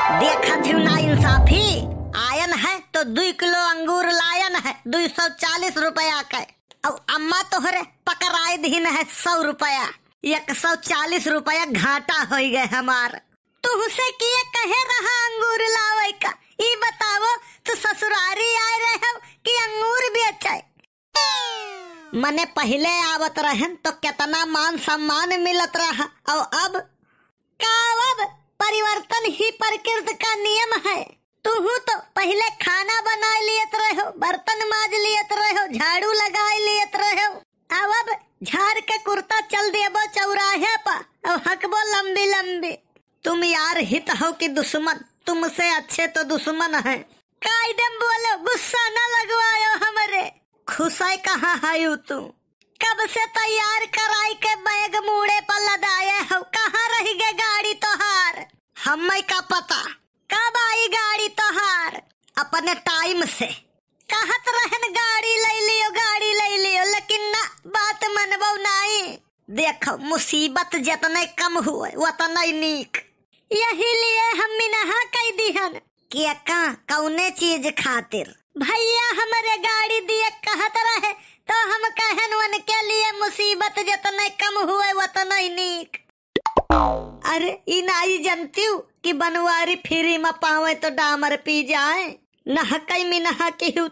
देखा थी ना इंसाफी आयन है तो 2 किलो अंगूर लायन है 240 रुपया का। अब अम्मा तोहरे पकड़ाई दिन है 100 रुपया, 140 रुपया घाटा हो गए हमार। तुहसे किए कहे रहा अंगूर लावे का, ई बतावो तो ससुरारी आए रहे हो कि अंगूर भी अच्छा है। मने पहले आवत रहन तो कितना मान सम्मान मिलत रहा, और अब परिवर्तन ही प्रकृति का नियम है। तू तो पहले खाना बना लियत रहो, बर्तन माज लियत रहो, झाड़ू लगा लियत रहो, अब झाड़ के कुर्ता चल देबो चौराहे पर और हकबो लंबी लंबी। तुम यार हित हो कि दुश्मन? तुमसे अच्छे तो दुश्मन है। कायदम बोलो, गुस्सा न लगवायो हमरे। खुशाई कहाँ है तू? कब से तैयार कराई के बैग मुड़े पर लदाए हो, कहाँ रही गे गाड़ी तोहार? हमें का पता कब आई गाड़ी तोहार? अपने टाइम से कहत रहन गाड़ी ले लियो, लेकिन ना बात मनबो नहीं। देखो मुसीबत जितने कम हुए उतना नीक, यही लिए हम मिनहा कह दिहन कि कौने चीज खातिर भैया हमारे गाड़ी दिए कहत रहे तो हम कहन उनके लिए मुसीबत जितने कम हुए उतना नीक। अरे ई नाई जनती हूँ कि बनवारी फ्री में पावे तो डामर पी जाए। नहकई मिनहा की हूँ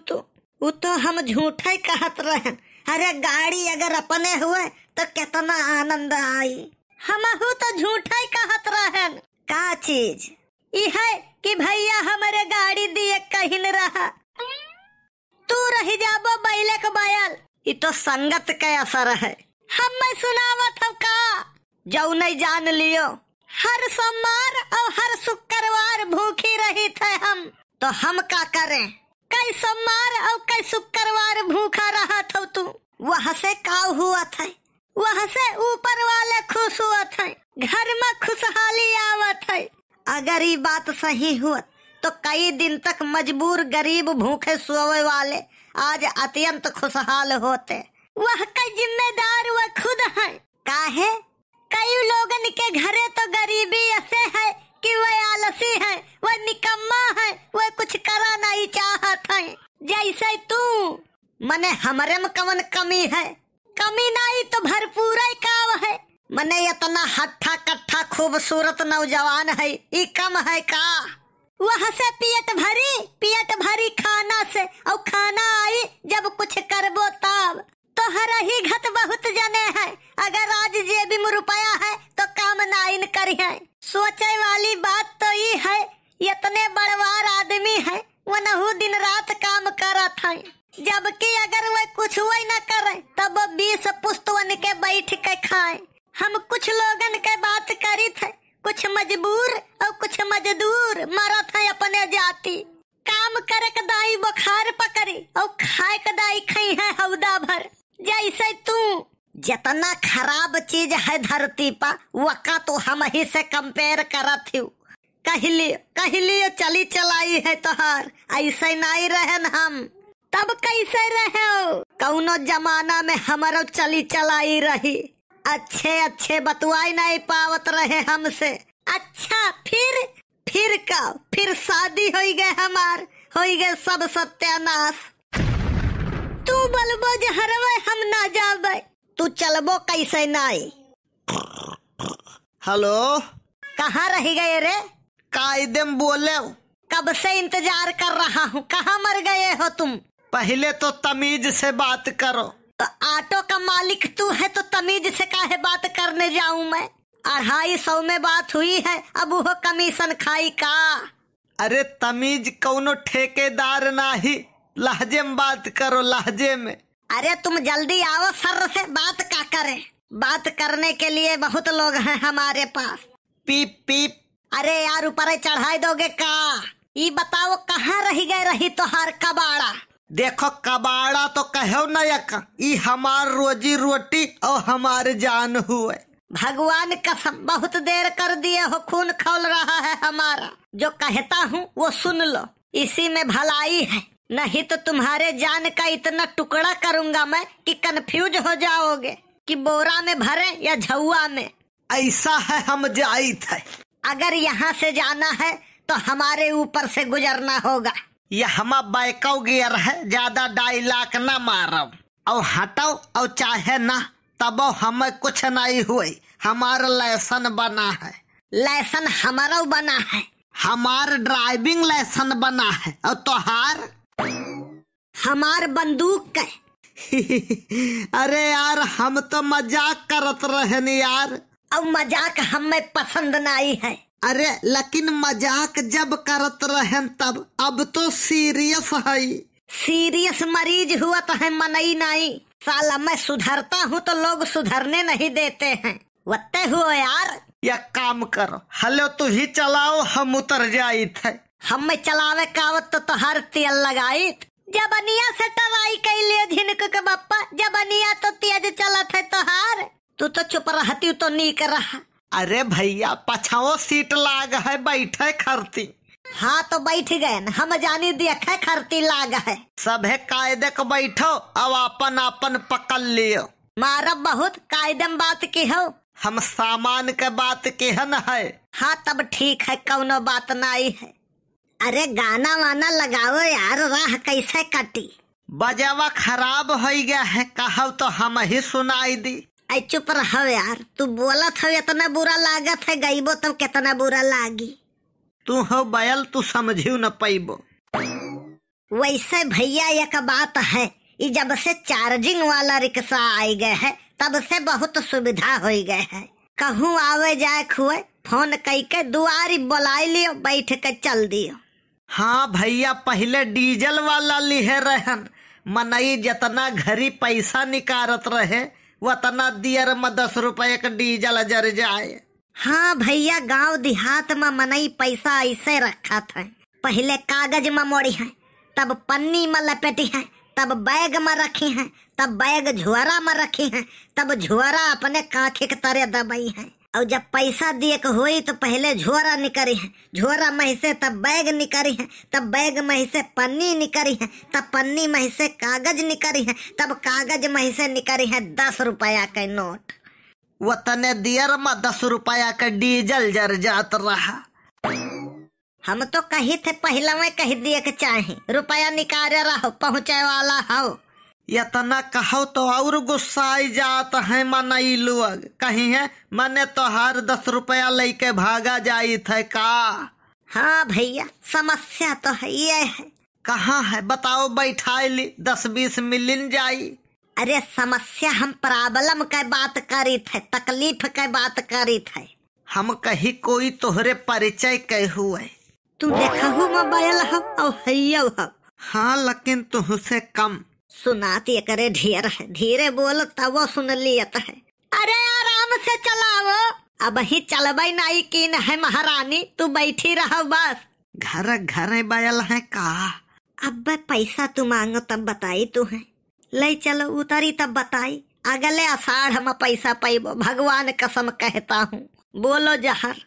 वो तो हम झूठा ही कहत रहन। अरे गाड़ी अगर अपने हुए तो कितना आनंद आई। हम तो झूठा ही कहत रहन। का चीज ई है कि भैया हमारे गाड़ी दिए कहीं न रहा, तू रही जाबो बैले के बयल। ये तो संगत का असर है। हम मैं सुनावत हूँ का जो नहीं जान लियो। हर सोमवार और हर शुक्रवार भूखी रही थे हम, तो हम का करें? कई सोमवार और कई शुक्रवार भूखा रहा था तू, वहाँ से का हुआ था? वहाँ से ऊपर वाले खुश हुआ थे, घर में खुशहाली आवत है। अगर ये बात सही हुआ तो कई दिन तक मजबूर गरीब भूखे सोवे वाले आज अत्यंत खुशहाल होते। वह का जिम्मेदार वह खुद है। काहे? कई लोगन के घरे तो गरीबी ऐसे है कि वह आलसी है, वह निकम्मा है, वह कुछ करा नहीं चाहत है। जैसे तू मने हमरे में कवन कमी है? कमी नहीं तो भरपूर ही काम है। मने इतना हट्ठा कट्ठा खूबसूरत नौजवान है, ये कम है का? वहाँ से पेट भरी खाना से, और खाना आई जब कुछ करबो तब। तो हर ही घट बहुत जने हैं, अगर आज जेबी में रुपया है तो काम नाइन करी है। सोचे वाली बात तो ये है, इतने बड़वार आदमी है वो नहु दिन रात काम करत है, जबकि अगर वह कुछ वही न करे तब 20 पुस्तवन के बैठ के खाए। हम कुछ लोगन के बात करी थे, कुछ मजबूर और कुछ मजदूर मरत है अपने जाति। काम करे के दाई बुखार पकड़ी और खाए के दाई खाई है हौदा भर। जैसे तू जितना खराब चीज है धरती पर वका तो हम ही से कंपेयर करत हूँ। कहलियो चली चलाई है तोहार, ऐसे नहीं रहन हम। तब कैसे रहे हो? कौनो जमाना में हमारो चली चलाई रही, अच्छे बतुआई नहीं पावत रहे हमसे। अच्छा फिर शादी हो गए हमार, हो गए सब सत्यानाश। तू बोलबो जहरवे हम ना जाबे, तू चलबो कैसे नहीं? हेलो, कहाँ रह गए रे? कायदम बोले। कब से इंतजार कर रहा हूँ, कहाँ मर गए हो तुम? पहले तो तमीज से बात करो। तो ऑटो का मालिक तू है तो तमीज से काहे बात करने जाऊं मैं? 250 में बात हुई है, अब वो कमीशन खाई का? अरे तमीज कौनो ठेकेदार नाही, लहजे में बात करो, लहजे में। अरे तुम जल्दी आओ, सर से बात का करें। बात करने के लिए बहुत लोग हैं हमारे पास। पीप पीप। अरे यार ऊपर चढ़ाई दोगे का? ये बताओ कहाँ रही गए रही तोहार कबाड़ा? देखो कबाड़ा तो कहो न यका, ये हमार रोजी रोटी और हमारे जान हुए। भगवान कसम बहुत देर कर दिए हो, खून खौल रहा है हमारा। जो कहता हूँ वो सुन लो, इसी में भलाई है, नहीं तो तुम्हारे जान का इतना टुकड़ा करूंगा मैं कि कंफ्यूज हो जाओगे कि बोरा में भरे या झुआ में। ऐसा है हम जाई थे। अगर यहाँ से जाना है तो हमारे ऊपर से गुजरना होगा। ये हम बैकौ गियर है, ज्यादा डायलॉग न मारो और हटो और चाहे ना तबो हमें कुछ नहीं हुई। हमारा लाइसेंस बना है। लाइसेंस हमारा बना है। हमार ड्राइविंग लाइसेंस बना है और तोहार हमार बंदूक का। अरे यार हम तो मजाक करत रहन यार। और मजाक हमें पसंद नहीं है। अरे लेकिन मजाक जब करत रहन तब, अब तो सीरियस है। सीरियस मरीज हुआ तो है मनई नहीं। साला मैं सुधरता हूँ तो लोग सुधरने नहीं देते हैं। वत्ते हुआ यार। या काम करो, हलो तू ही चलाओ, हम उतर जाई थे। हमें चलावे कावत तो तोहर तेल लगाई। जबनिया से टराई कैलियो झिनक के बप्पा। जबनिया तो तेज चलत है तोहार। तू तो चुप रहती तो नीक रहा। अरे भैया पछाओ सीट लाग है, बैठे खरती। हाँ तो बैठ गए न, हम जानी देखे खरती लाग है। सभे कायदे के बैठो, अब अपन अपन पकड़ लियो। मारब बहुत कायदम बात की हो। हम सामान के बात केहन है। हाँ तब ठीक है, कौनो बात नहीं है। अरे गाना वाना लगाओ यार, राह कैसे कटी। बजावा खराब हो गया है, कहो तो हम ही सुनाई दी। ऐ चुप रहो यार, तू बोलत हो इतना बुरा लागत है, गईबो तब कितना बुरा लागी। तू हो बैल, तू समझियो न पैबो। वैसे भैया एक बात है, ये जब से चार्जिंग वाला रिक्शा आई गए है तब से बहुत सुविधा हो गए है। कहूँ आवे जाए खुए फोन कई के दुआरी बुलाई लियो, बैठ के चल दियो। हाँ भैया पहले डीजल वाला लिहे रहन, मनई जितना घरी पैसा निकारत रहे उतना दियर में 10 रुपए का डीजल जर जाए। हाँ भैया गांव देहात में मनई पैसा ऐसे रखा था। पहले कागज में मोड़ी है, तब पन्नी में लपेटी है, तब बैग में रखी है, तब बैग झोरा में रखी है, तब झोरा अपने काखे के तरह दबाई है। और जब पैसा दिए के हुई तो पहले झोरा निकरी है, झोरा में से तब बैग निकरी है, तब बैग में से पन्नी निकरी है, तब पन्नी में से कागज निकरी है, तब कागज में से निकरी है 10 रुपया का नोट। वतने दियर में 10 रुपया का डीजल जर जात रहा। हम तो कही थे पहले में कह दिए के चाहे रुपया निकाले रहो, पहुँचे वाला हो। इतना कहो तो और गुस्सा आई जात है मनई लोग। कहीं है मने तो हर 10 रुपया लेके भागा जाई थे का। हाँ भैया समस्या तो है ये है। कहाँ है बताओ, बैठाई ली 10-20 मिलिन जाई। अरे समस्या हम प्रॉब्लम का बात करी थे, तकलीफ का बात करी थे। हम कही कोई तोहरे परिचय कह हुए। तू देखहु मोबाइल हो और हैयो हो। हाँ लेकिन तुझसे कम सुनाती करे ढेर है, धीरे बोल तब वो सुन लियत है। अरे आराम से चलाओ, अब ही चलबई नहीं की न है महारानी, तू बैठी रहो बस। घर घर बैल है का। अब पैसा तू मांगो तब बताई तू है, ले चलो उतरी तब बताई। अगले आषाढ़ में पैसा पैबो, भगवान कसम कहता हूँ। बोलो जहर।